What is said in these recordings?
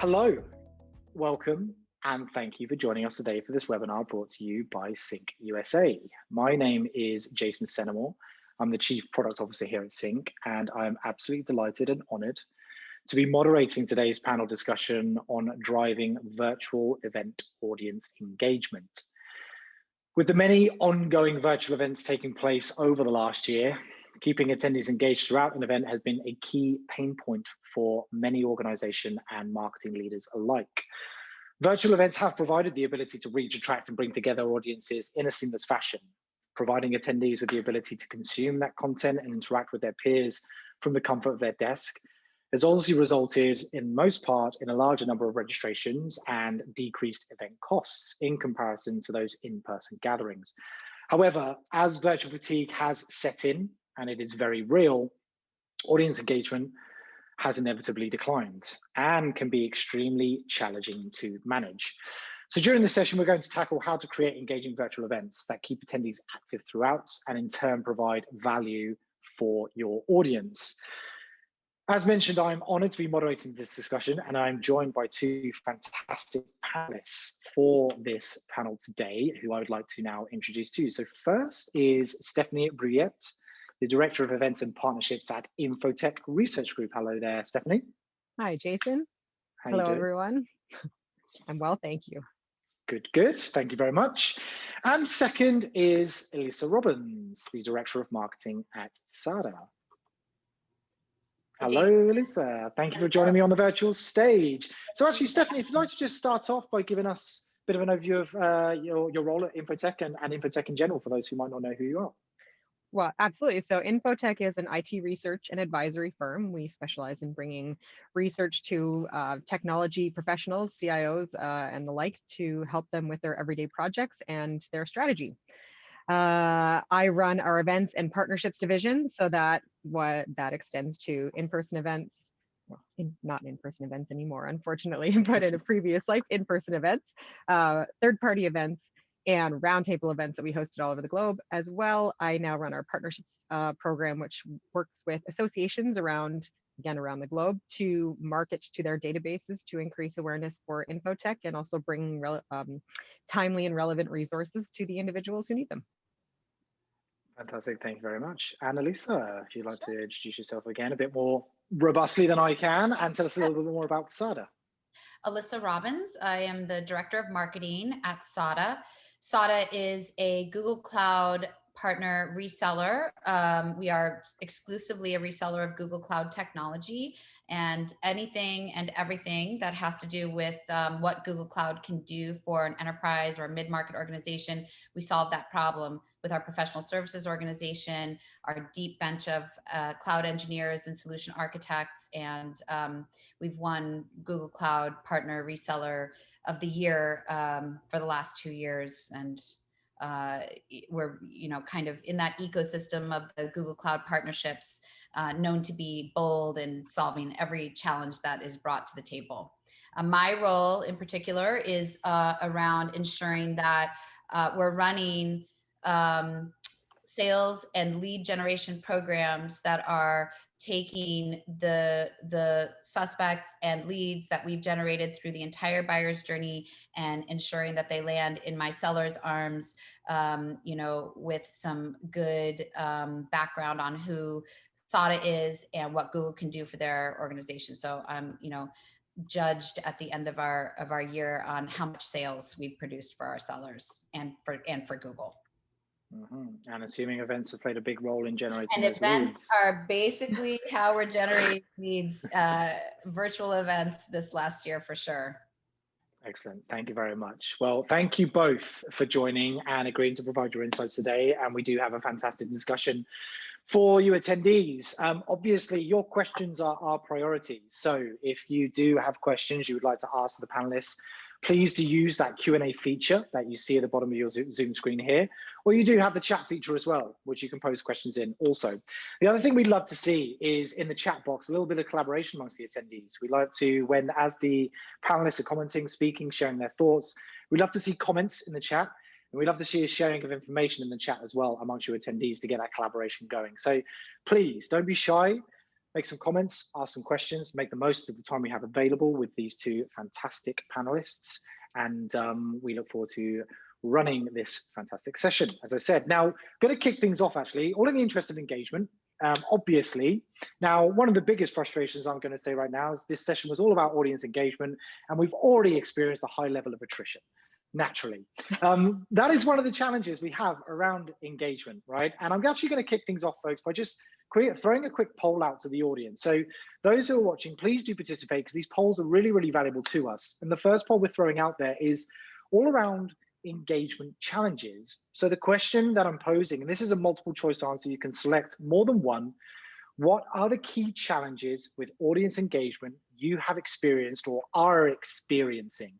Hello, welcome, and thank you for joining us today for this webinar brought to you by Sync USA. My name is Jason Senamore. I'm the Chief Product Officer here at Sync, and I'm absolutely delighted and honored to be moderating today's panel discussion on driving virtual event audience engagement. With the many ongoing virtual events taking place over the last year, keeping attendees engaged throughout an event has been a key pain point for many organizations and marketing leaders alike. Virtual events have provided the ability to reach, attract, and bring together audiences in a seamless fashion, providing attendees with the ability to consume that content and interact with their peers from the comfort of their desk has obviously resulted, in most part, in a larger number of registrations and decreased event costs in comparison to those in-person gatherings. However, as virtual fatigue has set in, and it is very real, audience engagement has inevitably declined and can be extremely challenging to manage. So during this session, we're going to tackle how to create engaging virtual events that keep attendees active throughout and in turn provide value for your audience. As mentioned, I'm honored to be moderating this discussion, and I'm joined by two fantastic panelists for this panel today, who I would like to now introduce to you. So first is Stephanie Bruyette, the Director of Events and Partnerships at Infotech Research Group. Hello there, Stephanie. Hi, Jason. Hello, everyone. I'm well, thank you. Good, good. Thank you very much. And second is Elisa Robbins, the Director of Marketing at SADA. Hello, Elisa. Thank you for joining me on the virtual stage. So actually, Stephanie, if you'd like to just start off by giving us a bit of an overview of your role at Infotech and Infotech in general, for those who might not know who you are. Well, absolutely. So Infotech is an IT research and advisory firm. We specialize in bringing research to technology professionals, CIOs, and the like to help them with their everyday projects and their strategy. I run our events and partnerships division, so that extends to in-person events, well, not in-person events anymore, unfortunately, but in a previous life, in-person events, third-party events, and roundtable events that we hosted all over the globe. As well, I now run our partnerships program, which works with associations around the globe to market to their databases to increase awareness for Infotech and also bring timely and relevant resources to the individuals who need them. Fantastic, thank you very much. And Elisa, if you'd like to introduce yourself again a bit more robustly than I can and tell us a little bit more about SADA. Alyssa Robbins. I am the Director of Marketing at SADA. SADA is a Google Cloud partner reseller. We are exclusively a reseller of Google Cloud technology, and anything and everything that has to do with what Google Cloud can do for an enterprise or a mid-market organization, we solve that problem with our professional services organization, our deep bench of cloud engineers and solution architects, and we've won Google Cloud Partner Reseller of the Year for the last 2 years, and we're kind of in that ecosystem of the Google Cloud partnerships, known to be bold in solving every challenge that is brought to the table. My role in particular is around ensuring that we're running sales and lead generation programs that are taking the suspects and leads that we've generated through the entire buyer's journey and ensuring that they land in my seller's arms, with some good background on who SADA is and what Google can do for their organization. So I'm, judged at the end of our year on how much sales we've produced for our sellers and for Google. Mm-hmm. And assuming events have played a big role in generating and those events leads. Are basically how we're generating leads, virtual events this last year for sure. Excellent. Thank you very much. Well, thank you both for joining and agreeing to provide your insights today. And we do have a fantastic discussion for you attendees. Obviously, your questions are our priority. So if you do have questions you would like to ask the panelists, please do use that Q&A feature that you see at the bottom of your Zoom screen here, or you do have the chat feature as well, which you can post questions in also. The other thing we'd love to see is in the chat box, a little bit of collaboration amongst the attendees. We'd like to, as the panelists are commenting, speaking, sharing their thoughts, we'd love to see comments in the chat, and we'd love to see a sharing of information in the chat as well amongst your attendees to get that collaboration going. So please don't be shy. make some comments, ask some questions, make the most of the time we have available with these two fantastic panelists. And we look forward to running this fantastic session, as I said. Now, going to kick things off, actually, all in the interest of engagement, obviously. Now, one of the biggest frustrations I'm going to say right now is this session was all about audience engagement, and we've already experienced a high level of attrition, naturally. That is one of the challenges we have around engagement, right? And I'm actually going to kick things off, folks, by just throwing a quick poll out to the audience. So those who are watching, please do participate, because these polls are really, really valuable to us. And the first poll we're throwing out there is all around engagement challenges. So the question that I'm posing, and this is a multiple choice answer, you can select more than one. What are the key challenges with audience engagement you have experienced or are experiencing?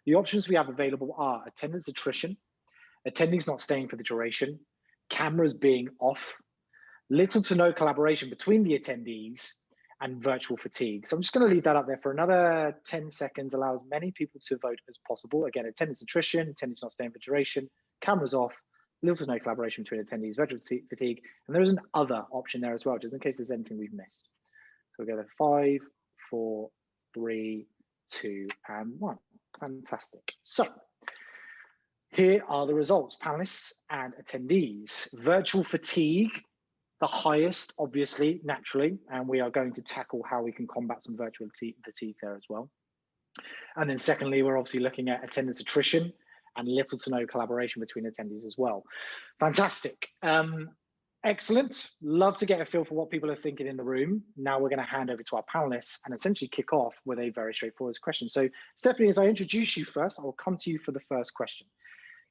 The options we have available are attendance attrition, attendees not staying for the duration, cameras being off, little to no collaboration between the attendees, and virtual fatigue. So I'm just going to leave that up there for another 10 seconds, allow as many people to vote as possible. Again, attendance attrition, attendees not staying for duration, cameras off, little to no collaboration between attendees, virtual fatigue, and there is an other option there as well, just in case there's anything we've missed. So we'll go to 5, 4, 3, 2, and 1. Fantastic. So here are the results, panelists and attendees. Virtual fatigue, the highest, obviously, naturally, and we are going to tackle how we can combat some virtual fatigue there as well. And then secondly, we're obviously looking at attendance attrition and little to no collaboration between attendees as well. Fantastic. Excellent. Love to get a feel for what people are thinking in the room. Now we're going to hand over to our panelists and essentially kick off with a very straightforward question. So Stephanie, as I introduce you first, I will come to you for the first question.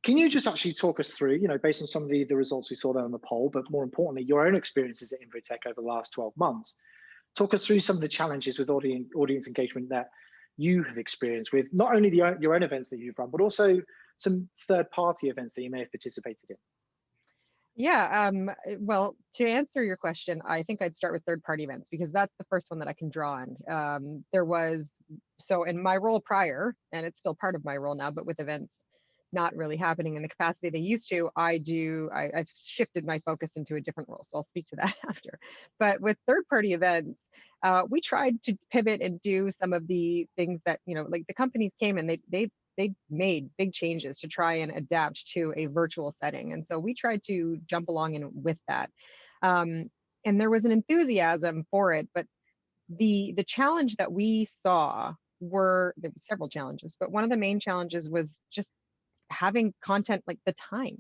Can you just actually talk us through, based on some of the results we saw there on the poll, but more importantly, your own experiences at Infotech over the last 12 months? Talk us through some of the challenges with audience engagement that you have experienced with not only your own events that you've run, but also some third-party events that you may have participated in. Yeah, well, to answer your question, I think I'd start with third-party events because that's the first one that I can draw on. So in my role prior, and it's still part of my role now, but with events not really happening in the capacity they used to, I've shifted my focus into a different role. So I'll speak to that after. But with third-party events, we tried to pivot and do some of the things that, like the companies came and they made big changes to try and adapt to a virtual setting. And so we tried to jump along with that. And there was an enthusiasm for it, but the challenge that we saw there were several challenges, but one of the main challenges was just having content, like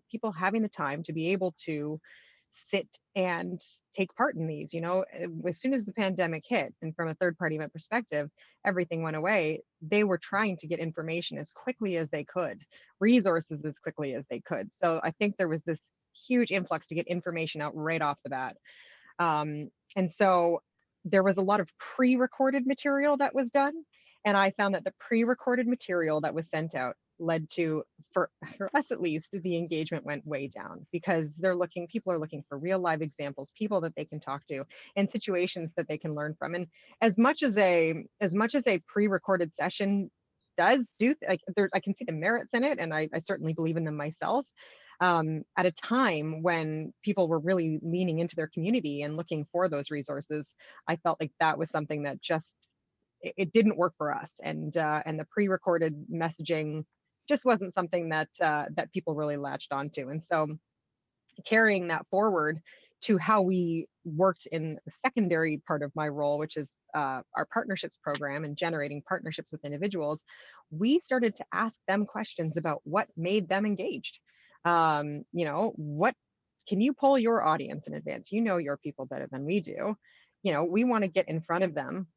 people having the time to be able to sit and take part in these. As soon as the pandemic hit, and from a third-party event perspective, everything went away, they were trying to get information as quickly as they could, resources as quickly as they could. So I think there was this huge influx to get information out right off the bat. And so there was a lot of pre-recorded material that was done. And I found that the pre-recorded material that was sent out led to, for us at least, the engagement went way down because people are looking for real live examples, people that they can talk to, and situations that they can learn from. And as much as a pre-recorded session does do, I can see the merits in it, and I certainly believe in them myself. At a time when people were really leaning into their community and looking for those resources, I felt like that was something that it didn't work for us, and the pre-recorded messaging just wasn't something that people really latched onto. And so carrying that forward to how we worked in the secondary part of my role, which is our partnerships program and generating partnerships with individuals, we started to ask them questions about what made them engaged. What can you poll your audience in advance? You know your people better than we do. We want to get in front of them.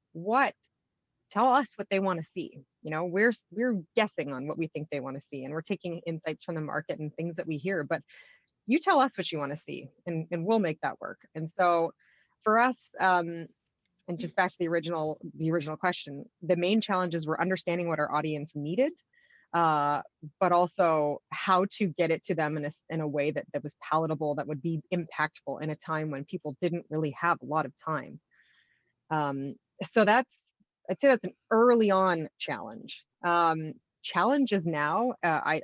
Tell us what they want to see. We're guessing on what we think they want to see, and we're taking insights from the market and things that we hear, but you tell us what you want to see, and we'll make that work. And so for us, and just back to the original question, the main challenges were understanding what our audience needed, but also how to get it to them in a way that was palatable, that would be impactful in a time when people didn't really have a lot of time. So I'd say that's an early on challenge. Challenges now, I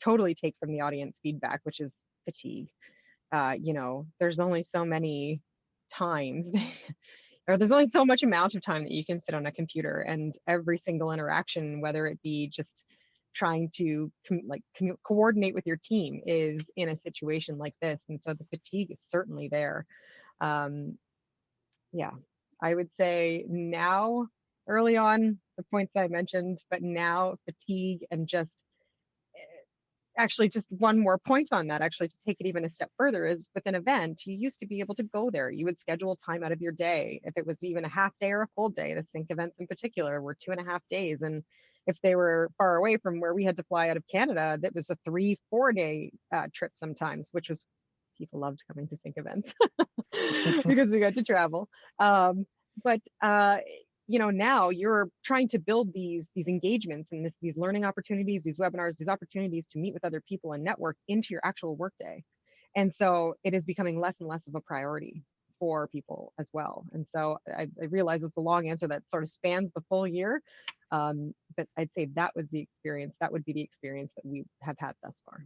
totally take from the audience feedback, which is fatigue. There's only so many times or there's only so much amount of time that you can sit on a computer, and every single interaction, whether it be just trying to coordinate with your team, is in a situation like this. And so the fatigue is certainly there. Yeah, I would say now, early on, the points I mentioned, but now fatigue, and just actually just one more point on that, actually, to take it even a step further, is with an event, you used to be able to go there. You would schedule time out of your day. If it was even a half day or a full day, the Sync events in particular were 2.5 days. And if they were far away from where we had to fly out of Canada, that was a 3-4 day trip sometimes, which was, people loved coming to Sync events because we got to travel. But now you're trying to build these engagements and these learning opportunities, these webinars, these opportunities to meet with other people and network into your actual workday. And so it is becoming less and less of a priority for people as well. And so I realize it's a long answer that sort of spans the full year. But I'd say that was the experience. That would be the experience that we have had thus far.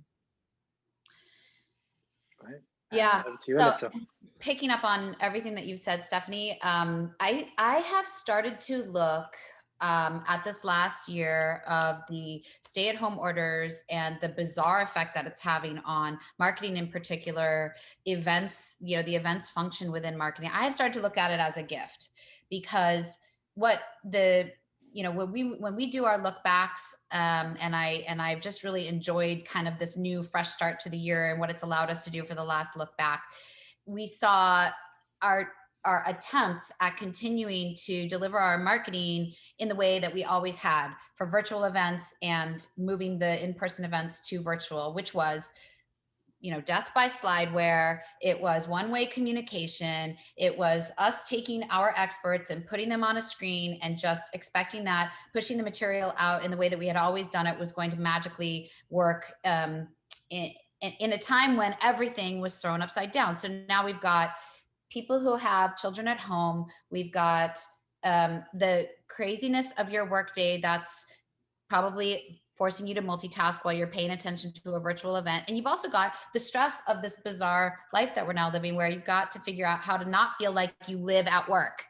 Right. Yeah. So, picking up on everything that you've said, Stephanie, I have started to look at this last year of the stay-at-home orders and the bizarre effect that it's having on marketing, in particular, events, the events function within marketing. I have started to look at it as a gift, because when we do our look backs, and I've just really enjoyed kind of this new fresh start to the year and what it's allowed us to do for the last look back. We saw our attempts at continuing to deliver our marketing in the way that we always had for virtual events and moving the in-person events to virtual, which was death by slideware. It was one-way communication. It was us taking our experts and putting them on a screen and just expecting that pushing the material out in the way that we had always done it was going to magically work in a time when everything was thrown upside down. So now we've got people who have children at home. We've got the craziness of your workday that's probably forcing you to multitask while you're paying attention to a virtual event. And you've also got the stress of this bizarre life that we're now living, where you've got to figure out how to not feel like you live at work,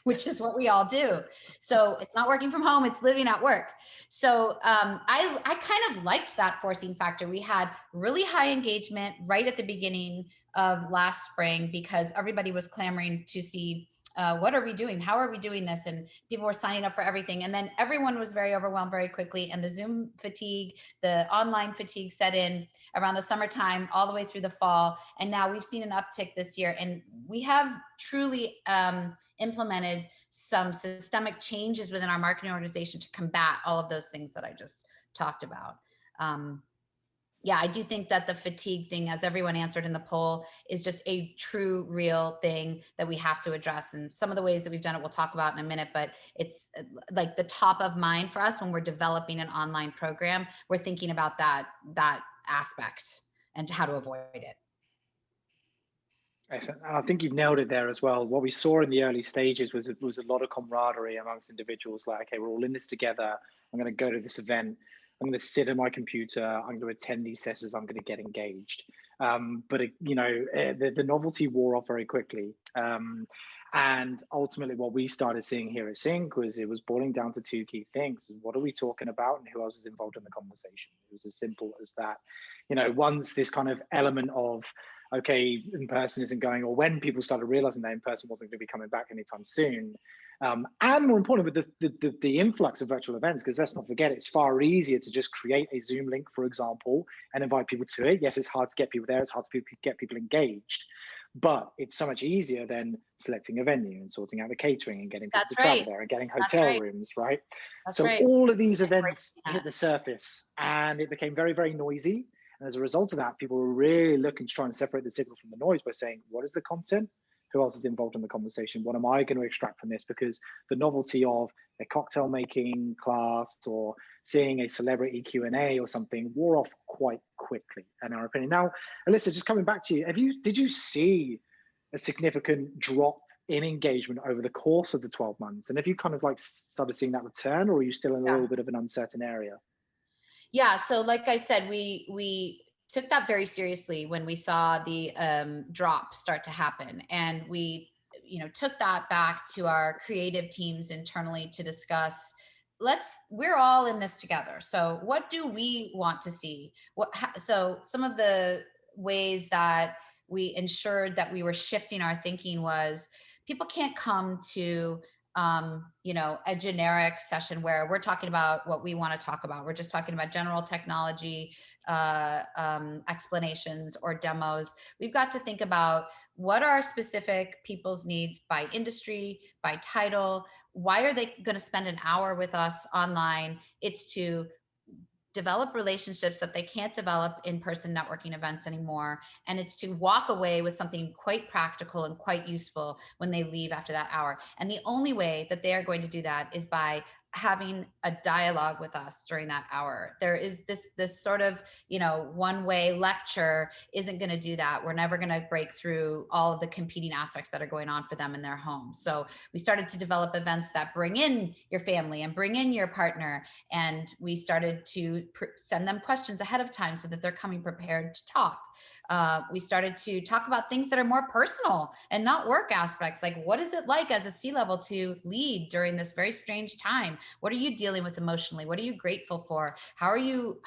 which is what we all do. So it's not working from home, it's living at work. So I kind of liked that forcing factor. We had really high engagement right at the beginning of last spring, because everybody was clamoring to see what are we doing? How are we doing this? And people were signing up for everything. And then everyone was very overwhelmed very quickly. And the Zoom fatigue, the online fatigue set in around the summertime, all the way through the fall. And now we've seen an uptick this year. And we have truly implemented some systemic changes within our marketing organization to combat all of those things that I just talked about. Yeah, I do think that the fatigue thing, as everyone answered in the poll, is just a true, real thing that we have to address. And some of the ways that we've done it, we'll talk about in a minute, but it's like the top of mind for us when we're developing an online program. We're thinking about that aspect and how to avoid it. Excellent. And I think you've nailed it there as well. What we saw in the early stages was a lot of camaraderie amongst individuals. Like, okay, we're all in this together. I'm going to go to this event. I'm going to sit at my computer. I'm going to attend these sessions. I'm going to get engaged. But the novelty wore off very quickly. And ultimately, what we started seeing here at Sync was it was boiling down to two key things: what are we talking about, and who else is involved in the conversation? It was as simple as that. Once this kind of element of, okay, in person isn't going, or when people started realizing that in person wasn't going to be coming back anytime soon. And more importantly, with the influx of virtual events, because let's not forget, it's far easier to just create a Zoom link, for example, and invite people to it. Yes, it's hard to get people there. It's hard to get people engaged, but it's so much easier than selecting a venue and sorting out the catering and getting people to travel there and getting hotel rooms, right? So all of these events hit the surface, and it became very, very noisy. And as a result of that, people were really looking to try and separate the signal from the noise by saying, what is the content? Who else is involved in the conversation? What am I going to extract from this? Because the novelty of a cocktail making class or seeing a celebrity Q&A or something wore off quite quickly, in our opinion. Now, Alyssa, just coming back to you, did you see a significant drop in engagement over the course of the 12 months? And have you kind of like started seeing that return, or are you still in a little bit of an uncertain area? Yeah, so like I said, we took that very seriously when we saw the drop start to happen. And we, took that back to our creative teams internally to discuss, we're all in this together. So what do we want to see? So some of the ways that we ensured that we were shifting our thinking was, people can't come to a generic session where we're talking about what we want to talk about. We're just talking about general technology explanations or demos. We've got to think about, what are specific people's needs by industry, by title? Why are they going to spend an hour with us online? It's to develop relationships that they can't develop in-person networking events anymore. And it's to walk away with something quite practical and quite useful when they leave after that hour. And the only way that they are going to do that is by having a dialogue with us during that hour. There is this sort of, one-way lecture isn't going to do that. We're never going to break through all of the competing aspects that are going on for them in their home. So we started to develop events that bring in your family and bring in your partner. And we started to send them questions ahead of time so that they're coming prepared to talk. We started to talk about things that are more personal and not work aspects. Like, what is it like as a C-level to lead during this very strange time? What are you dealing with emotionally? What are you grateful for? How are you,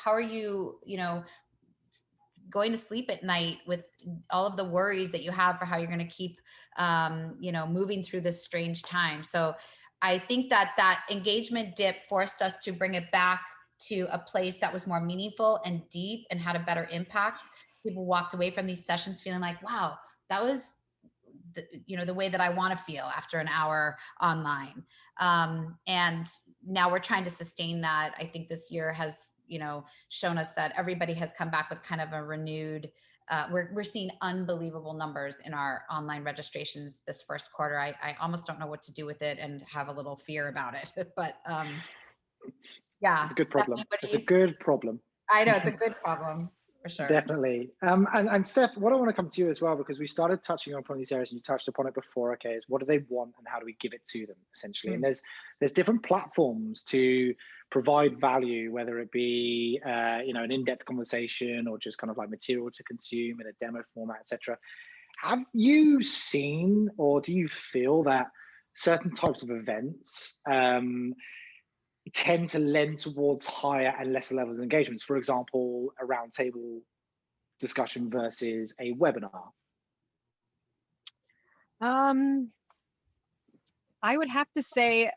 going to sleep at night with all of the worries that you have for how you're going to keep, moving through this strange time? So I think that engagement dip forced us to bring it back to a place that was more meaningful and deep and had a better impact. People walked away from these sessions feeling like, wow, that was the way that I want to feel after an hour online. And now we're trying to sustain that. I think this year has, shown us that everybody has come back with kind of a renewed, we're seeing unbelievable numbers in our online registrations this first quarter. I almost don't know what to do with it and have a little fear about it, but yeah. It's a good problem. Steph, it's a good problem. I know, it's a good problem. For sure. Definitely. And Steph, what I want to come to you as well, because we started touching on these areas and you touched upon it before, okay, is what do they want and how do we give it to them, essentially? And there's different platforms to provide value, whether it be, an in-depth conversation or just kind of like material to consume in a demo format, etc. Have you seen, or do you feel that certain types of events tend to lend towards higher and lesser levels of engagements? For example, a roundtable discussion versus a webinar. I would have to say,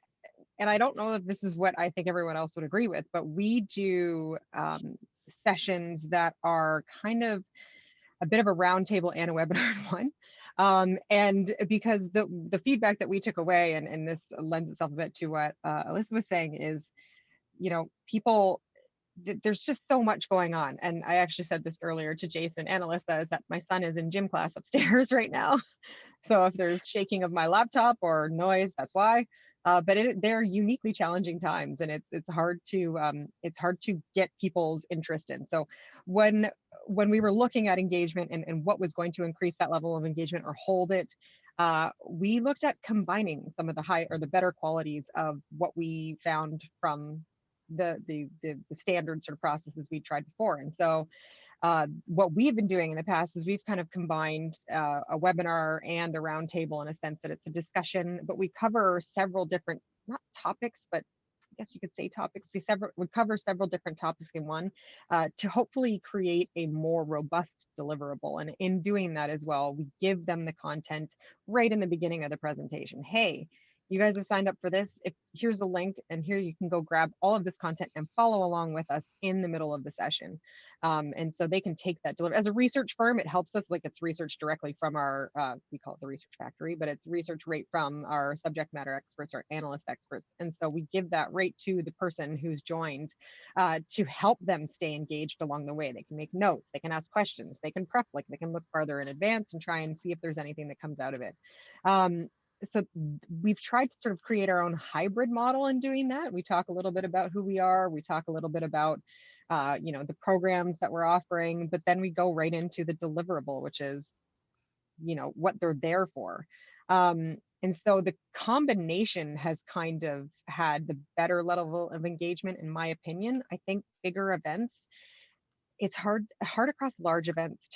and I don't know if this is what I think everyone else would agree with, but we do sessions that are kind of a bit of a roundtable and a webinar in one. And because the feedback that we took away, and this lends itself a bit to what Alyssa was saying, is, people, there's just so much going on. And I actually said this earlier to Jason and Alyssa, is that my son is in gym class upstairs right now. So if there's shaking of my laptop or noise, that's why. But they're uniquely challenging times, and it's hard to get people's interest in. So when we were looking at engagement and what was going to increase that level of engagement or hold it, we looked at combining some of the high or the better qualities of what we found from the standard sort of processes we tried before. And so what we've been doing in the past is we've kind of combined a webinar and a roundtable, in a sense that it's a discussion, but we cover several different, not topics, but I guess you could say topics. We cover several different topics in one to hopefully create a more robust deliverable. And in doing that as well, we give them the content right in the beginning of the presentation. Hey, you guys have signed up for this. Here's a link, and here you can go grab all of this content and follow along with us in the middle of the session. And so they can take that delivery. As a research firm, it helps us, like, it's research directly from our, we call it the research factory, but it's research right from our subject matter experts or analyst experts. And so we give that right to the person who's joined to help them stay engaged along the way. They can make notes, they can ask questions, they can prep, like they can look farther in advance and try and see if there's anything that comes out of it. So we've tried to sort of create our own hybrid model in doing that. We talk a little bit about who we are. We talk a little bit about, the programs that we're offering, but then we go right into the deliverable, which is, what they're there for. And so the combination has kind of had the better level of engagement, in my opinion. I think bigger events, it's hard across large events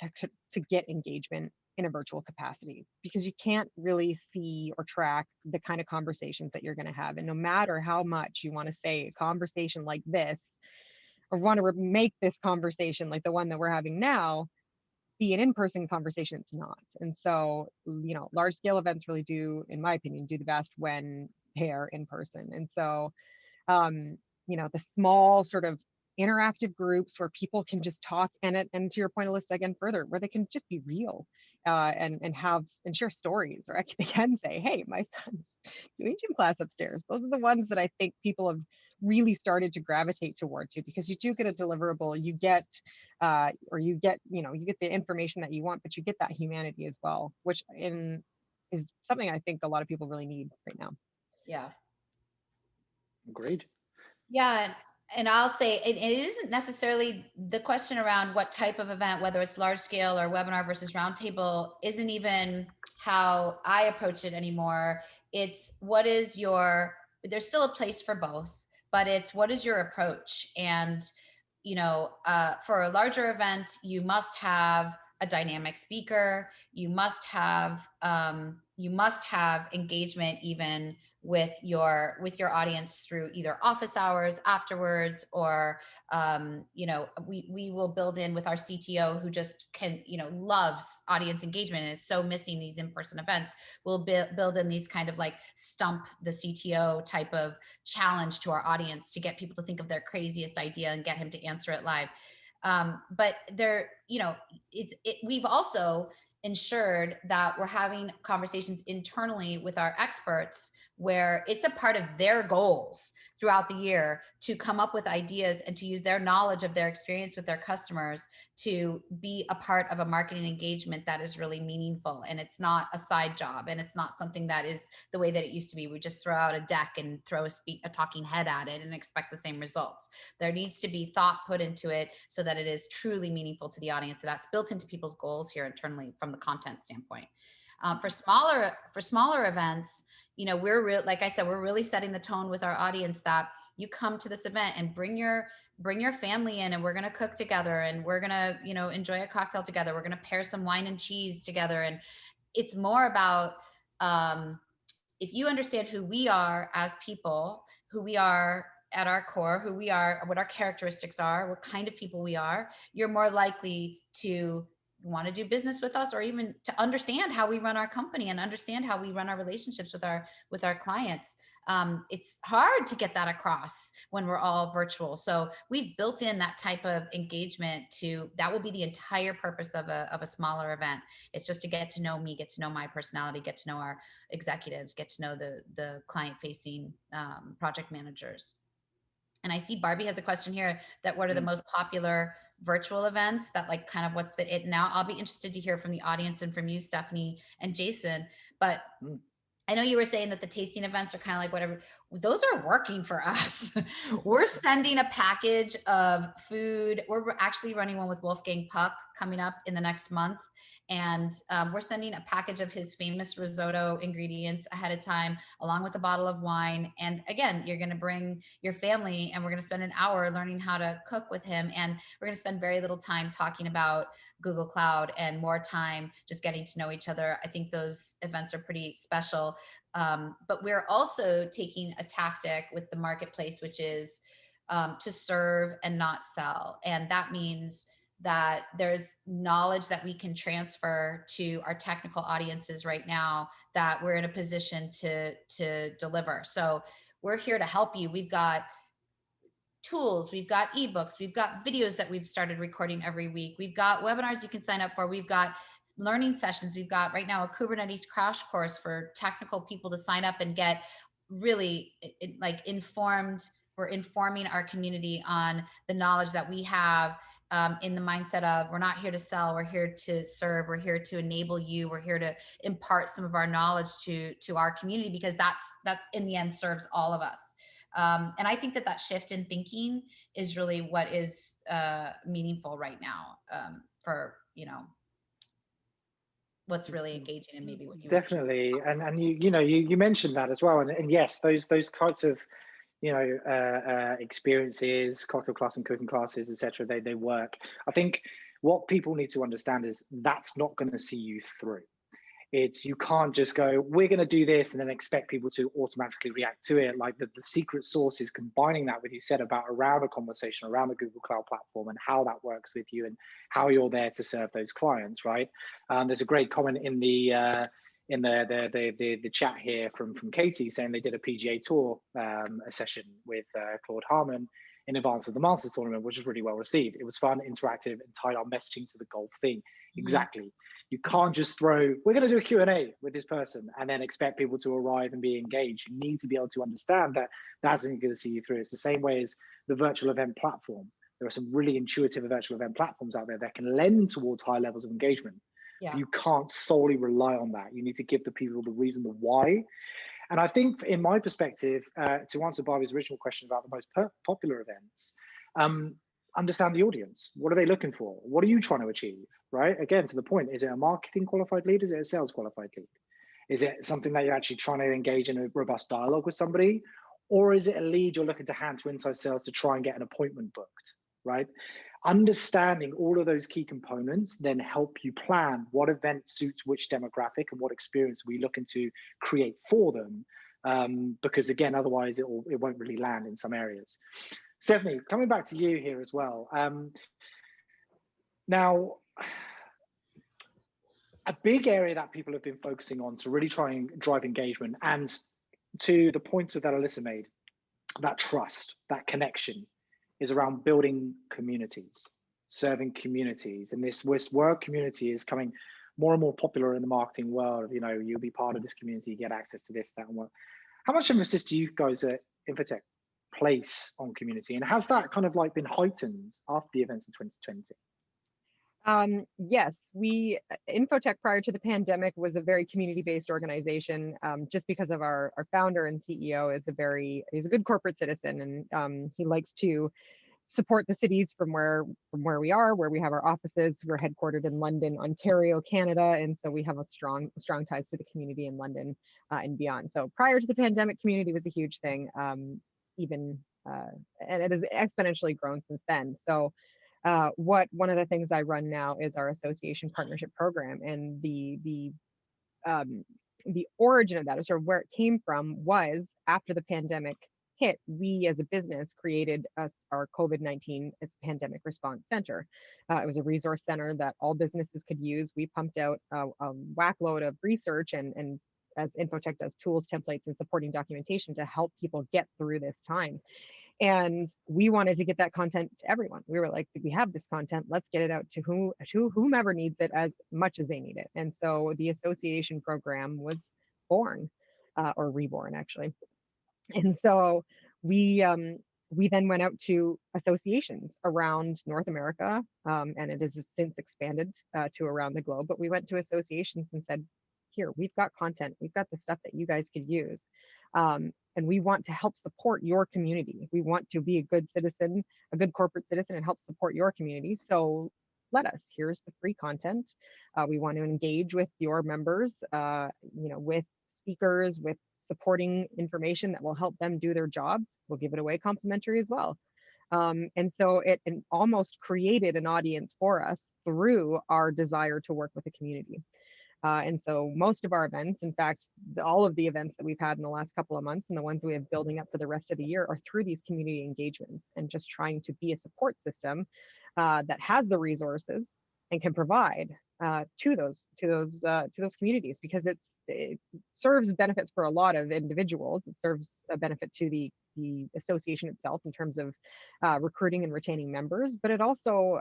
to get engagement in a virtual capacity, because you can't really see or track the kind of conversations that you're going to have. And no matter how much you want to say a conversation like this, or want to make this conversation like the one that we're having now be an in-person conversation, it's not. And so, large scale events really do, in my opinion, do the best when they're in person. And so, the small sort of interactive groups where people can just talk, and to your point, Alyssa, again, further, where they can just be real, and share stories, or they can say, hey, my son's doing gym class upstairs. Those are the ones that I think people have really started to gravitate toward to, because you do get a deliverable, you get the information that you want, but you get that humanity as well, which is something I think a lot of people really need right now. Yeah. Agreed. Yeah. And I'll say it isn't necessarily the question around what type of event, whether it's large scale or webinar versus roundtable, isn't even how I approach it anymore. It's there's still a place for both, but it's what is your approach? And, for a larger event, you must have a dynamic speaker. You must have engagement even with your audience through either office hours afterwards, or we will build in with our CTO, who just loves audience engagement and is so missing these in-person events. We'll build in these kind of like stump the CTO type of challenge to our audience to get people to think of their craziest idea and get him to answer it live. But we've also ensured that we're having conversations internally with our experts where it's a part of their goals throughout the year to come up with ideas and to use their knowledge of their experience with their customers to be a part of a marketing engagement that is really meaningful. And it's not a side job, and it's not something that is the way that it used to be. We just throw out a deck and throw a talking head at it and expect the same results. There needs to be thought put into it so that it is truly meaningful to the audience. So that's built into people's goals here internally from the content standpoint. For smaller events, like I said, we're really setting the tone with our audience that you come to this event and bring your family in, and we're going to cook together, and we're going to, enjoy a cocktail together. We're going to pair some wine and cheese together. And it's more about, if you understand who we are as people, who we are at our core, who we are, what our characteristics are, what kind of people we are, you're more likely to want to do business with us, or even to understand how we run our company and understand how we run our relationships with our clients. It's hard to get that across when we're all virtual. So we've built in that type of engagement that will be the entire purpose of a smaller event. It's just to get to know me, get to know my personality, get to know our executives, get to know the client facing project managers. And I see Barbie has a question here that what are the most popular virtual events, that like kind of what's the it now. I'll be interested to hear from the audience and from you, Stephanie and Jason. But I know you were saying that the tasting events are kind of like whatever. Those are working for us. We're sending a package of food. We're actually running one with Wolfgang Puck coming up in the next month. And we're sending a package of his famous risotto ingredients ahead of time, along with a bottle of wine. And again, you're going to bring your family, and we're going to spend an hour learning how to cook with him. And we're going to spend very little time talking about Google Cloud and more time just getting to know each other. I think those events are pretty special. But we're also taking a tactic with the marketplace, which is to serve and not sell. And that means that there's knowledge that we can transfer to our technical audiences right now that we're in a position to deliver. So we're here to help you. We've got tools, we've got ebooks, we've got videos that we've started recording every week. We've got webinars you can sign up for. We've got learning sessions. We've got right now a Kubernetes crash course for technical people to sign up and get really informed. We're informing our community on the knowledge that we have in the mindset of we're not here to sell, we're here to serve, we're here to enable you, we're here to impart some of our knowledge to our community, because that in the end serves all of us. And I think that shift in thinking is really what is meaningful right now for, what's really engaging and maybe what you definitely. And you mentioned that as well. And yes, those kinds of, experiences, cocktail class and cooking classes, etc. They work. I think what people need to understand is that's not going to see you through. You can't just go, we're going to do this and then expect people to automatically react to it. Like the secret sauce is combining that with you said about around a conversation around the Google Cloud platform and how that works with you and how you're there to serve those clients, right? There's a great comment in the chat here from Katie saying they did a PGA Tour a session with Claude Harmon in advance of the Masters tournament, which was really well received. It was fun, interactive, and tied our messaging to the golf thing. Exactly. You can't just throw, we're going to do a Q&A with this person and then expect people to arrive and be engaged. You need to be able to understand that that's going to see you through. It's the same way as the virtual event platform. There are some really intuitive virtual event platforms out there that can lend towards high levels of engagement. Yeah. You can't solely rely on that. You need to give the people the reason, the why. And I think in my perspective, to answer Barbie's original question about the most popular events, understand the audience. What are they looking for? What are you trying to achieve, right? Again, to the point, is it a marketing qualified lead? Is it a sales qualified lead? Is it something that you're actually trying to engage in a robust dialogue with somebody? Or is it a lead you're looking to hand to inside sales to try and get an appointment booked, right? Understanding all of those key components then help you plan what event suits which demographic and what experience we're looking to create for them. Because again, otherwise it won't really land in some areas. Stephanie, coming back to you here as well. Now, a big area that people have been focusing on to really try and drive engagement, and to the point that Alyssa made, that trust, that connection, is around building communities, serving communities. And this word community is coming more and more popular in the marketing world. You'll be part of this community, you get access to this, that, and what. How much emphasis do you guys at Infotech place on community, and has that kind of like been heightened after the events in 2020? Yes, Infotech prior to the pandemic was a very community-based organization, just because of our founder and CEO he's a good corporate citizen, and he likes to support the cities from where we are, where we have our offices. We're headquartered in London, Ontario, Canada, and so we have a strong ties to the community in London and beyond. So prior to the pandemic, community was a huge thing, and it has exponentially grown since then. So one of the things I run now is our association partnership program, and the origin of that, or sort of where it came from, was after the pandemic hit, we as a business created our COVID-19 pandemic response center. It was a resource center that all businesses could use. We pumped out a whack load of research and as Infotech does, tools, templates, and supporting documentation to help people get through this time. And we wanted to get that content to everyone. We were like, we have this content, let's get it out to whomever needs it as much as they need it. And so the association program was born, or reborn actually. And so we then went out to associations around North America, and it has since expanded to around the globe. But we went to associations and said, here, we've got content, we've got the stuff that you guys could use. And we want to help support your community. We want to be a good citizen, a good corporate citizen, and help support your community. So let us, here's the free content. We want to engage with your members, with speakers, with supporting information that will help them do their jobs. We'll give it away complimentary as well. And so it almost created an audience for us through our desire to work with the community. And so most of our events, in fact, all of the events that we've had in the last couple of months and the ones we have building up for the rest of the year are through these community engagements and just trying to be a support system that has the resources and can provide to those communities, because it serves benefits for a lot of individuals. It serves a benefit to the association itself in terms of recruiting and retaining members, but it also,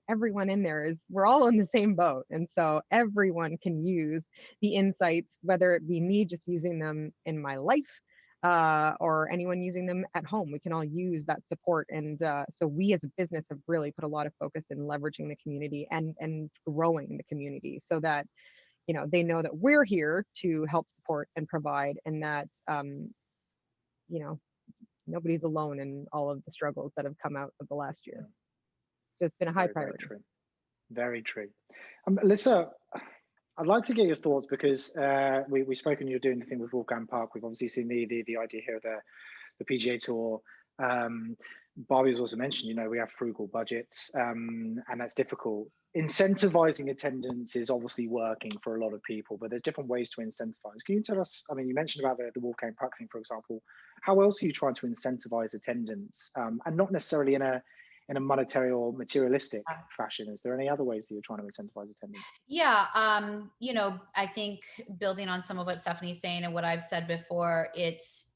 everyone in there we're all in the same boat. And so everyone can use the insights, whether it be me just using them in my life or anyone using them at home. We can all use that support. And so we as a business have really put a lot of focus in leveraging the community and growing the community so that they know that we're here to help support and provide, and that, nobody's alone in all of the struggles that have come out of the last year. So it's been a high priority. Very true. Alyssa, I'd like to get your thoughts, because we've spoken, you're doing the thing with Wolfgang Park. We've obviously seen the idea here of the PGA Tour. Barbie was also mentioned, you know, we have frugal budgets, and that's difficult. Incentivizing attendance is obviously working for a lot of people, but there's different ways to incentivize. Can you tell us, I mean, you mentioned about the Wolfgang Puck thing, for example. How else are you trying to incentivize attendance, and not necessarily in a monetary or materialistic fashion? Is there any other ways that you're trying to incentivize attendance? Yeah, you know, I think building on some of what Stephanie's saying and what I've said before, it's,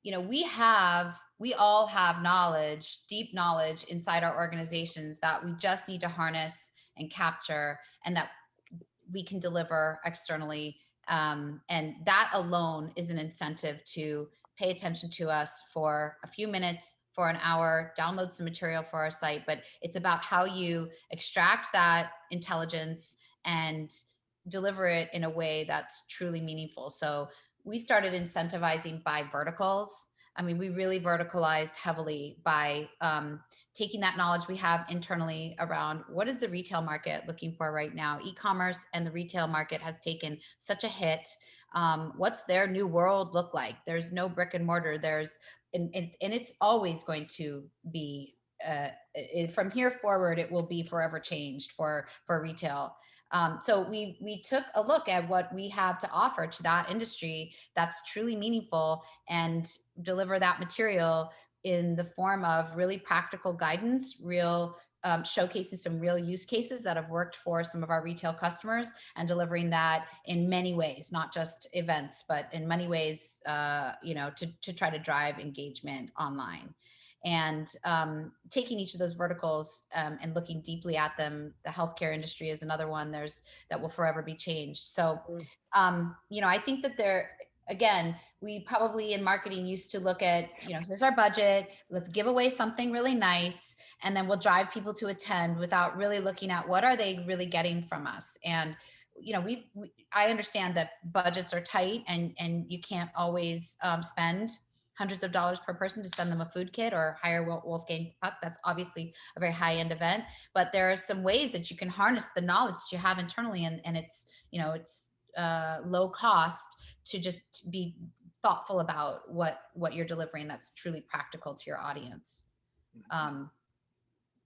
you know, we all have knowledge, deep knowledge inside our organizations that we just need to harness and capture, and that we can deliver externally. And that alone is an incentive to pay attention to us for a few minutes, for an hour, download some material for our site. But it's about how you extract that intelligence and deliver it in a way that's truly meaningful. So we started incentivizing by verticals. I mean, we really verticalized heavily by taking that knowledge we have internally around what is the retail market looking for right now. E-commerce and the retail market has taken such a hit. What's their new world look like? There's no brick and mortar. And it's always going to be, from here forward, it will be forever changed for retail. So we took a look at what we have to offer to that industry that's truly meaningful, and deliver that material in the form of really practical guidance, real showcasing some real use cases that have worked for some of our retail customers, and delivering that in many ways, not just events, but in many ways, you know, to try to drive engagement online. And taking each of those verticals and looking deeply at them. The healthcare industry is another one that will forever be changed. So, you know, I think that again, we probably in marketing used to look at, you know, here's our budget, let's give away something really nice, and then we'll drive people to attend without really looking at what are they really getting from us. And, you know, I understand that budgets are tight, and you can't always spend hundreds of dollars per person to send them a food kit or hire Wolfgang Puck. That's obviously a very high-end event, but there are some ways that you can harness the knowledge that you have internally, and it's, you know, it's low cost to just be thoughtful about what you're delivering that's truly practical to your audience.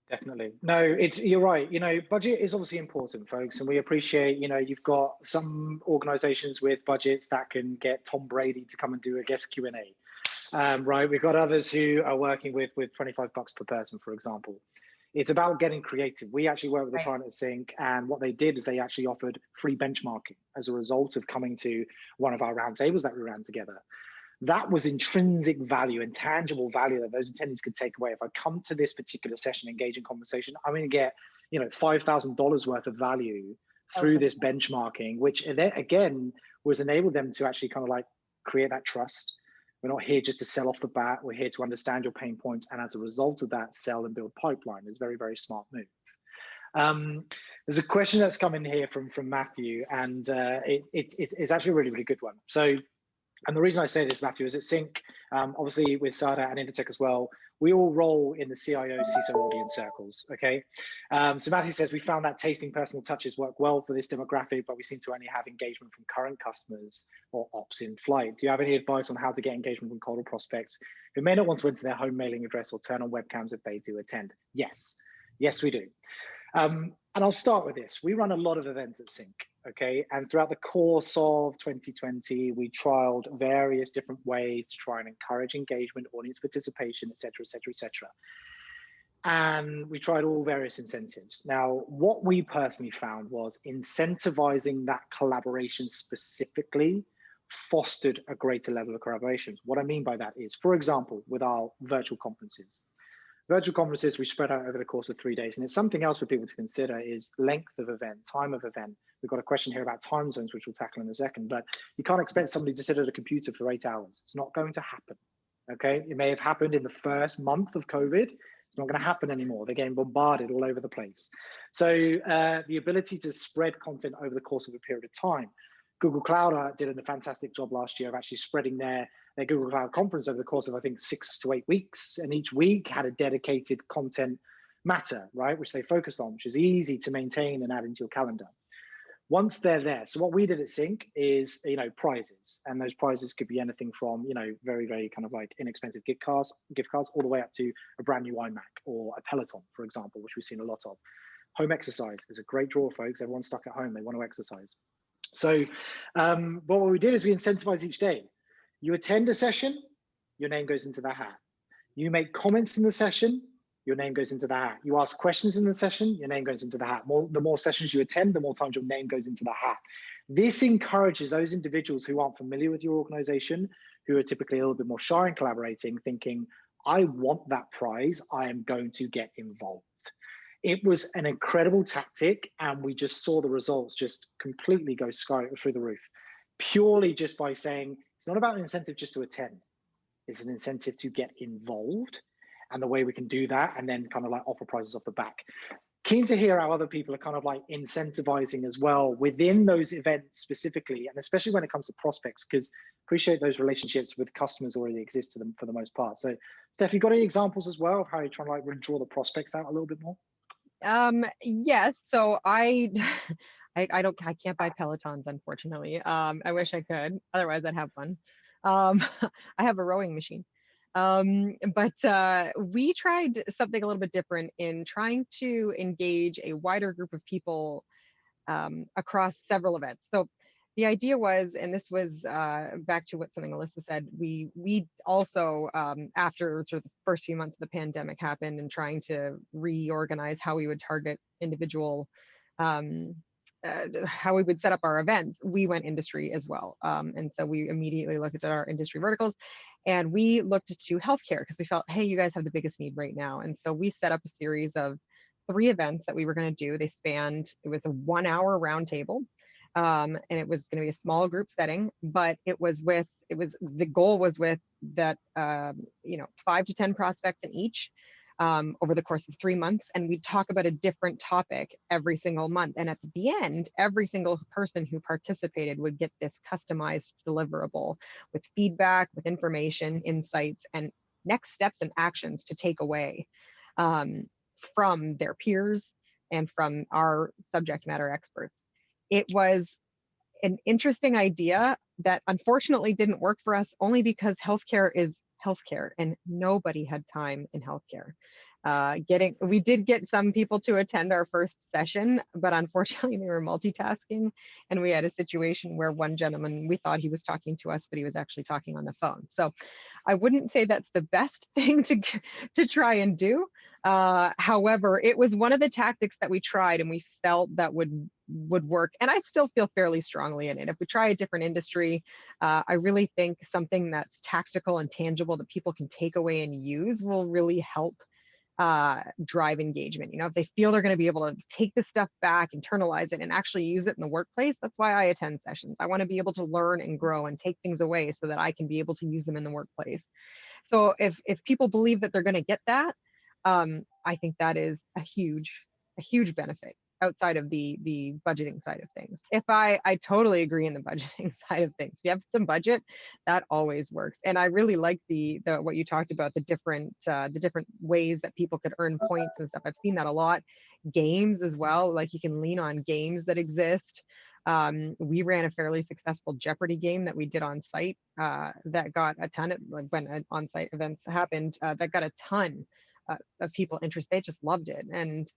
Definitely. No, you're right. You know, budget is obviously important, folks, and we appreciate, you know, you've got some organizations with budgets that can get Tom Brady to come and do a guest Q&A. Right, we've got others who are working with $25 per person, for example. It's about getting creative. We actually worked with a client at Sync, and what they did is they actually offered free benchmarking as a result of coming to one of our roundtables that we ran together. That was intrinsic value and tangible value that those attendees could take away. If I come to this particular session, engage in conversation, I'm going to get, you know, $5,000 worth of value through this benchmarking, which again was enabled them to actually kind of like create that trust. We're not here just to sell off the bat. We're here to understand your pain points, and as a result of that, sell and build pipeline. It's a very, very smart move. There's a question that's come in here from Matthew, and it's actually a really, really good one. So, and the reason I say this, Matthew, is at Sync, obviously with Sada and Invitech as well, we all roll in the CIO, CISO audience circles, okay? So Matthew says, we found that tasting personal touches work well for this demographic, but we seem to only have engagement from current customers or ops in flight. Do you have any advice on how to get engagement from cold prospects who may not want to enter their home mailing address or turn on webcams if they do attend? Yes, we do. And I'll start with this. We run a lot of events at Sync, okay? And throughout the course of 2020, we trialed various different ways to try and encourage engagement, audience participation, et cetera, et cetera, et cetera. And we tried all various incentives. Now, what we personally found was incentivizing that collaboration specifically fostered a greater level of collaboration. What I mean by that is, for example, with our virtual conferences. Virtual conferences, we spread out over the course of 3 days. And it's something else for people to consider is length of event, time of event. We've got a question here about time zones, which we'll tackle in a second, but you can't expect somebody to sit at a computer for 8 hours. It's not going to happen, okay? It may have happened in the first month of COVID. It's not going to happen anymore. They're getting bombarded all over the place. So the ability to spread content over the course of a period of time. Google Cloud did a fantastic job last year of actually spreading their Google Cloud conference over the course of, I think, 6 to 8 weeks. And each week had a dedicated content matter, right, which they focused on, which is easy to maintain and add into your calendar. Once they're there, so what we did at Sync is, prizes, and those prizes could be anything from, very, very kind of like inexpensive gift cards, all the way up to a brand new iMac or a Peloton, for example, which we've seen a lot of. Home exercise is a great draw, folks. Everyone's stuck at home; they want to exercise. So, what we did is we incentivize each day. You attend a session, your name goes into the hat. You make comments in the session, your name goes into the hat. You ask questions in the session, your name goes into the hat. The more sessions you attend, the more times your name goes into the hat. This encourages those individuals who aren't familiar with your organization, who are typically a little bit more shy in collaborating, thinking, I want that prize, I am going to get involved. It was an incredible tactic, and we just saw the results just completely go through the roof, purely just by saying, it's not about an incentive just to attend. It's an incentive to get involved, and the way we can do that, and then kind of like offer prizes off the back. Keen to hear how other people are kind of like incentivizing as well within those events specifically, and especially when it comes to prospects, because appreciate those relationships with customers already exist to them for the most part. So Steph, you got any examples as well of how you're trying to like really draw the prospects out a little bit more? Yes. So I can't buy Pelotons, unfortunately. I wish I could, otherwise I'd have one. I have a rowing machine. But we tried something a little bit different in trying to engage a wider group of people across several events. So the idea was, and this was back to what something Alyssa said, we also, after sort of the first few months of the pandemic happened and trying to reorganize how we would target individual, how we would set up our events, we went industry as well. And so we immediately looked at our industry verticals, and we looked to healthcare because we felt, hey, you guys have the biggest need right now. And so we set up a series of 3 events that we were going to do. They spanned, it was a 1-hour roundtable. And it was going to be a small group setting, but the goal was with that, 5 to 10 prospects in each over the course of 3 months. And we'd talk about a different topic every single month. And at the end, every single person who participated would get this customized deliverable with feedback, with information, insights, and next steps and actions to take away from their peers and from our subject matter experts. It was an interesting idea that unfortunately didn't work for us, only because healthcare is healthcare and nobody had time in healthcare. We did get some people to attend our first session, but unfortunately they were multitasking, and we had a situation where one gentleman, we thought he was talking to us, but he was actually talking on the phone. So I wouldn't say that's the best thing to try and do. However, it was one of the tactics that we tried and we felt that would work. And I still feel fairly strongly in it. If we try a different industry, I really think something that's tactical and tangible that people can take away and use will really help drive engagement. If they feel they're going to be able to take this stuff back, internalize it, and actually use it in the workplace, that's why I attend sessions. I want to be able to learn and grow and take things away so that I can be able to use them in the workplace. So if people believe that they're going to get that, I think that is a huge benefit outside of the budgeting side of things. I totally agree in the budgeting side of things. If you have some budget, that always works. And I really like the what you talked about, the different ways that people could earn points and stuff. I've seen that a lot. Games as well, like you can lean on games that exist. We ran a fairly successful Jeopardy game that we did on site that got a ton of, when on-site events happened, that got a ton of people interested. They just loved it. And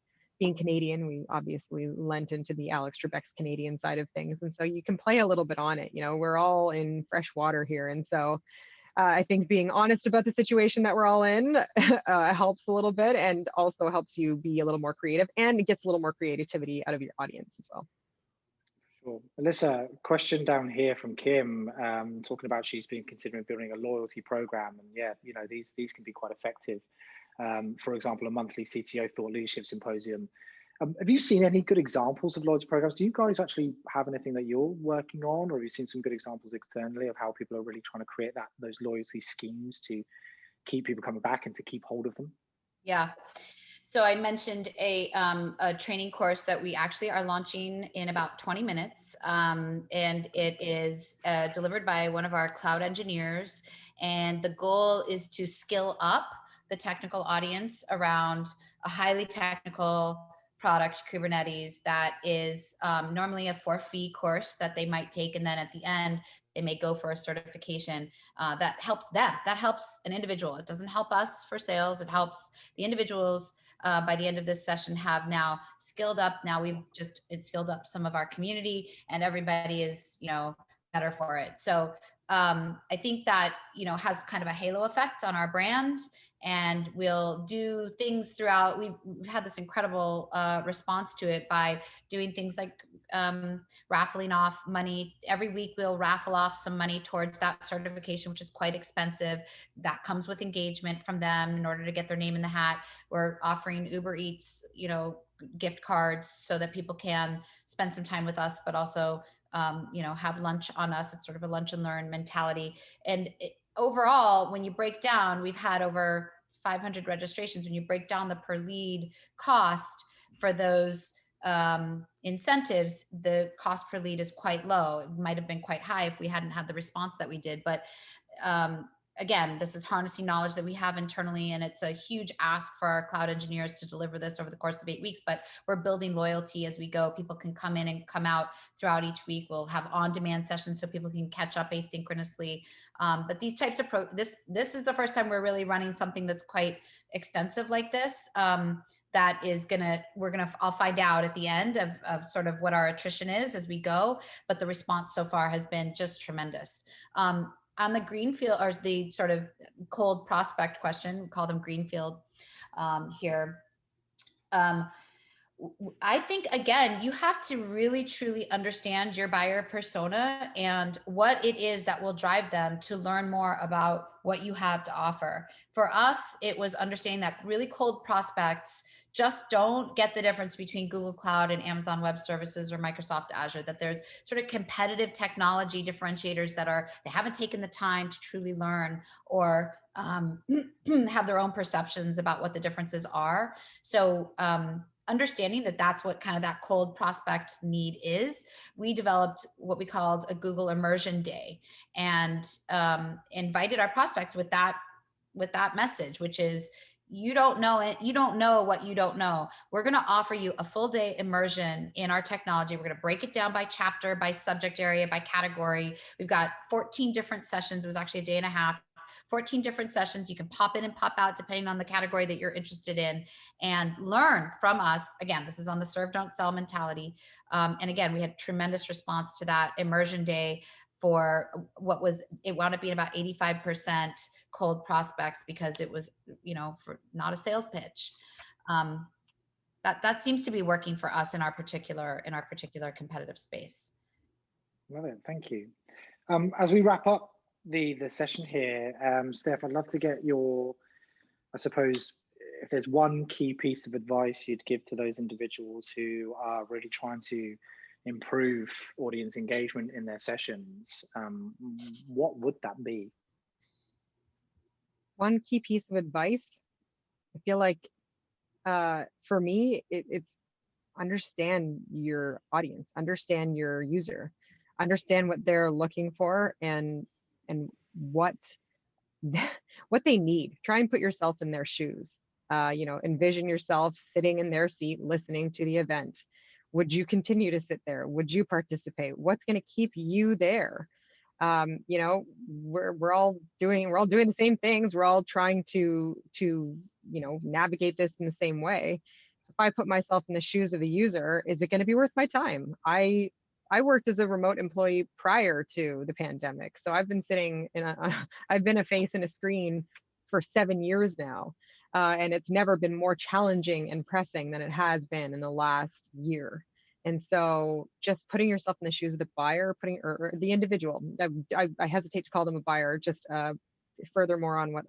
being Canadian, we obviously lent into the Alex Trebek's Canadian side of things. And so you can play a little bit on it. We're all in fresh water here. And so I think being honest about the situation that we're all in helps a little bit, and also helps you be a little more creative, and it gets a little more creativity out of your audience as well. Sure. Alyssa, question down here from Kim, talking about she's been considering building a loyalty program. And yeah, these can be quite effective. For example, a monthly CTO thought leadership symposium. Have you seen any good examples of loyalty programs? Do you guys actually have anything that you're working on, or have you seen some good examples externally of how people are really trying to create those loyalty schemes to keep people coming back and to keep hold of them? Yeah. So I mentioned a training course that we actually are launching in about 20 minutes. And it is delivered by one of our cloud engineers. And the goal is to skill up the technical audience around a highly technical product, Kubernetes, that is normally a for-fee course that they might take. And then at the end, they may go for a certification that helps them. That helps an individual. It doesn't help us for sales. It helps the individuals by the end of this session have now skilled up. Now it's skilled up some of our community, and everybody is, better for it. So I think that, has kind of a halo effect on our brand, and we'll do things throughout. We've had this incredible response to it by doing things like raffling off money. Every week we'll raffle off some money towards that certification, which is quite expensive. That comes with engagement from them in order to get their name in the hat. We're offering Uber Eats, gift cards so that people can spend some time with us, but also have lunch on us. It's sort of a lunch and learn mentality. And overall, when you break down, we've had over 500 registrations. When you break down the per lead cost for those incentives, the cost per lead is quite low. It might have been quite high if we hadn't had the response that we did. But again, this is harnessing knowledge that we have internally, and it's a huge ask for our cloud engineers to deliver this over the course of 8 weeks, but we're building loyalty as we go. People can come in and come out throughout each week. We'll have on-demand sessions so people can catch up asynchronously. But these types of this is the first time we're really running something that's quite extensive like this. That is I'll find out at the end of sort of what our attrition is as we go, but the response so far has been just tremendous. On the greenfield, or the sort of cold prospect question, we call them greenfield here. I think, again, you have to really truly understand your buyer persona and what it is that will drive them to learn more about what you have to offer. For us, it was understanding that really cold prospects just don't get the difference between Google Cloud and Amazon Web Services or Microsoft Azure, that there's sort of competitive technology differentiators that they haven't taken the time to truly learn or have their own perceptions about what the differences are. So, understanding that that's what kind of that cold prospect need is, we developed what we called a Google Immersion Day, and invited our prospects with that message, which is, you don't know it. You don't know what you don't know. We're going to offer you a full day immersion in our technology. We're going to break it down by chapter, by subject area, by category. We've got 14 different sessions. It was actually a day and a half. 14 different sessions. You can pop in and pop out depending on the category that you're interested in, and learn from us. Again, this is on the serve, don't sell mentality. And again, we had tremendous response to that immersion day for it wound up being about 85% cold prospects, because it was, for not a sales pitch. That seems to be working for us in our particular competitive space. Love it. Thank you. As we wrap up the session here, Steph, I'd love to get I suppose, if there's one key piece of advice you'd give to those individuals who are really trying to improve audience engagement in their sessions, what would that be? One key piece of advice, I feel like for me, it's understand your audience, understand your user, understand what they're looking for, and what they need. Try and put yourself in their shoes. Envision yourself sitting in their seat, listening to the event. Would you continue to sit there? Would you participate? What's going to keep you there? We're all doing the same things. We're all trying to navigate this in the same way. So if I put myself in the shoes of the user, is it going to be worth my time? I worked as a remote employee prior to the pandemic, so I've been sitting I've been a face in a screen for 7 years now, and it's never been more challenging and pressing than it has been in the last year. And so, just putting yourself in the shoes of the buyer, or the individual. I hesitate to call them a buyer. Just furthermore on what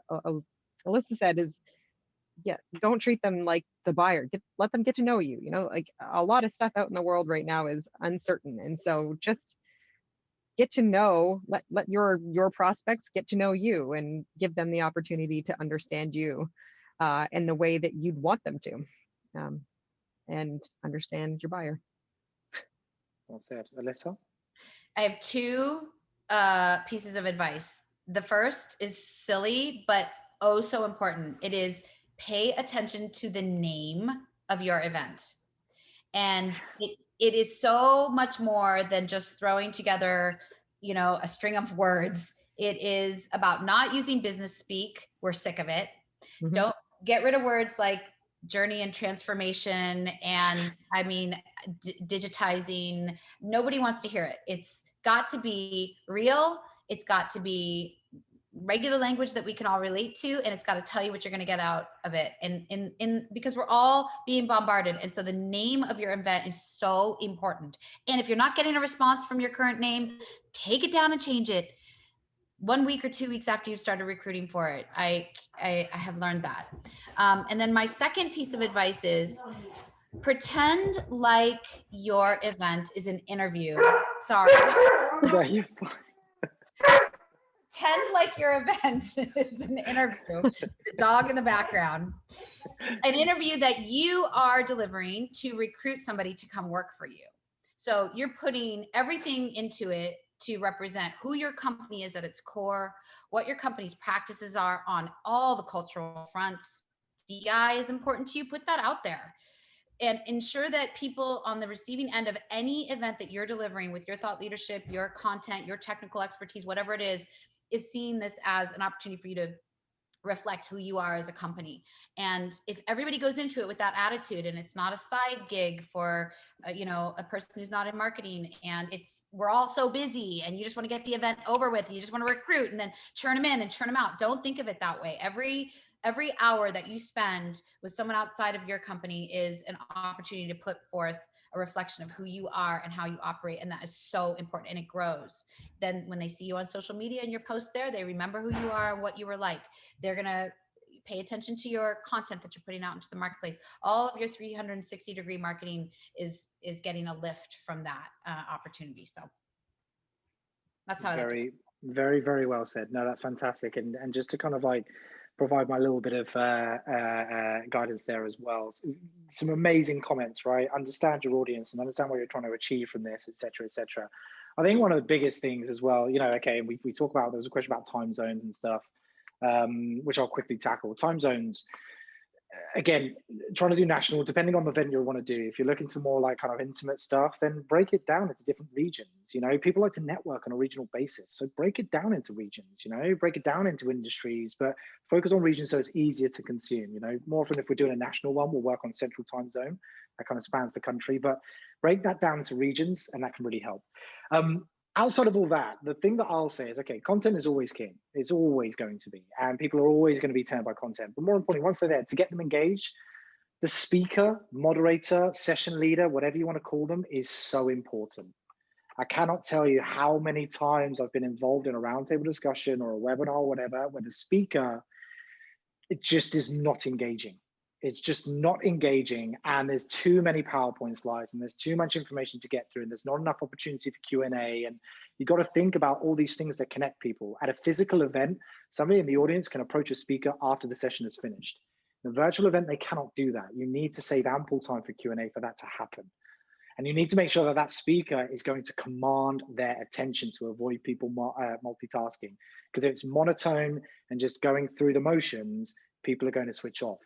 Alyssa said is, yeah, don't treat them like the buyer. Let them get to know you. Like a lot of stuff out in the world right now is uncertain, and so just get to know. Let your prospects get to know you, and give them the opportunity to understand you in the way that you'd want them to, and understand your buyer. Well said. Alyssa? I have two pieces of advice. The first is silly, but oh so important. It is, pay attention to the name of your event. And it is so much more than just throwing together, a string of words. It is about not using business speak. We're sick of it. Mhm. Don't get rid of words like journey and transformation and digitizing. Nobody wants to hear it. It's got to be real. It's got to be regular language that we can all relate to, and it's got to tell you what you're going to get out of it. And because we're all being bombarded, and so the name of your event is so important. And if you're not getting a response from your current name, take it down and change it 1 week or 2 weeks after you've started recruiting for it. I have learned that. And then my second piece of advice is pretend like your event is an interview. Sorry. Pretend like your event is an interview. The dog in the background. An interview that you are delivering to recruit somebody to come work for you. So you're putting everything into it to represent who your company is at its core, what your company's practices are on all the cultural fronts. DEI is important to you. Put that out there. And ensure that people on the receiving end of any event that you're delivering with your thought leadership, your content, your technical expertise, whatever it is seeing this as an opportunity for you to reflect who you are as a company. And if everybody goes into it with that attitude, and it's not a side gig for a person who's not in marketing, and we're all so busy and you just want to get the event over with and you just want to recruit and then churn them in and churn them out. Don't think of it that way. Every hour that you spend with someone outside of your company is an opportunity to put forth a reflection of who you are and how you operate. And that is so important, and it grows. Then when they see you on social media and your posts there, they remember who you are and what you were like. They're going to pay attention to your content that you're putting out into the marketplace. All of your 360-degree marketing is getting a lift from that opportunity. So that's how very, very, very well said. No, that's fantastic. And just to kind of like provide my little bit of guidance there as well. Some amazing comments, right? Understand your audience and understand what you're trying to achieve from this, et cetera, et cetera. I think one of the biggest things as well, okay, we talk about, there was a question about time zones and stuff, which I'll quickly tackle. Time zones, again, trying to do national, depending on the event you want to do. If you're looking to more like kind of intimate stuff, then break it down into different regions. People like to network on a regional basis. So break it down into regions, break it down into industries, but focus on regions so it's easier to consume. More often if we're doing a national one, we'll work on central time zone that kind of spans the country, but break that down to regions and that can really help. Outside of all that, the thing that I'll say is, okay, content is always king. It's always going to be, and people are always going to be turned by content. But more importantly, once they're there, to get them engaged, the speaker, moderator, session leader, whatever you want to call them, is so important. I cannot tell you how many times I've been involved in a roundtable discussion or a webinar or whatever, where the speaker, it just is not engaging. It's just not engaging, and there's too many PowerPoint slides and there's too much information to get through, and there's not enough opportunity for Q&A, and you got to think about all these things that connect people. At a physical event, somebody in the audience can approach a speaker after the session is finished. In a virtual event, they cannot do that. You need to save ample time for Q&A for that to happen. And you need to make sure that that speaker is going to command their attention to avoid people multitasking. Because if it's monotone and just going through the motions, people are going to switch off.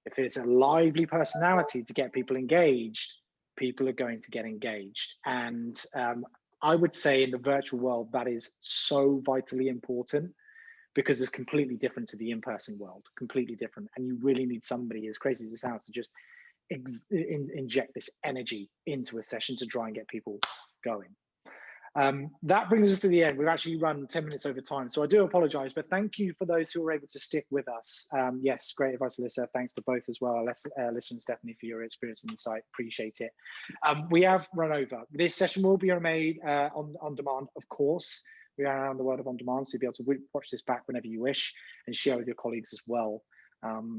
If it's a lively personality to get people engaged, people are going to get engaged. And I would say in the virtual world, that is so vitally important, because it's completely different to the in-person world, completely different. And you really need somebody, as crazy as it sounds, to just inject this energy into a session to try and get people going. That brings us to the end. We've actually run 10 minutes over time, so I do apologize, but thank you for those who were able to stick with us. Yes, great advice, Alyssa. Thanks to both as well, Alyssa and Stephanie, for your experience and insight. Appreciate it. We have run over. This session will be made on demand, of course. We are around the world of on demand, so you'll be able to watch this back whenever you wish and share with your colleagues as well,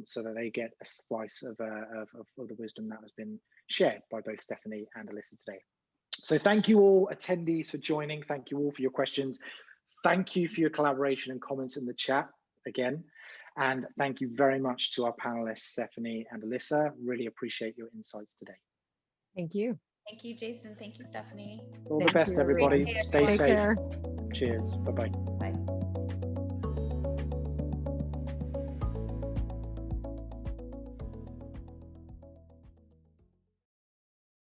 so that they get a slice of the wisdom that has been shared by both Stephanie and Alyssa today. So thank you all attendees for joining. Thank you all for your questions. Thank you for your collaboration and comments in the chat again. And thank you very much to our panelists, Stephanie and Alyssa. Really appreciate your insights today. Thank you. Thank you, Jason. Thank you, Stephanie. All the best, everybody. Stay safe. Take care. Cheers. Bye-bye.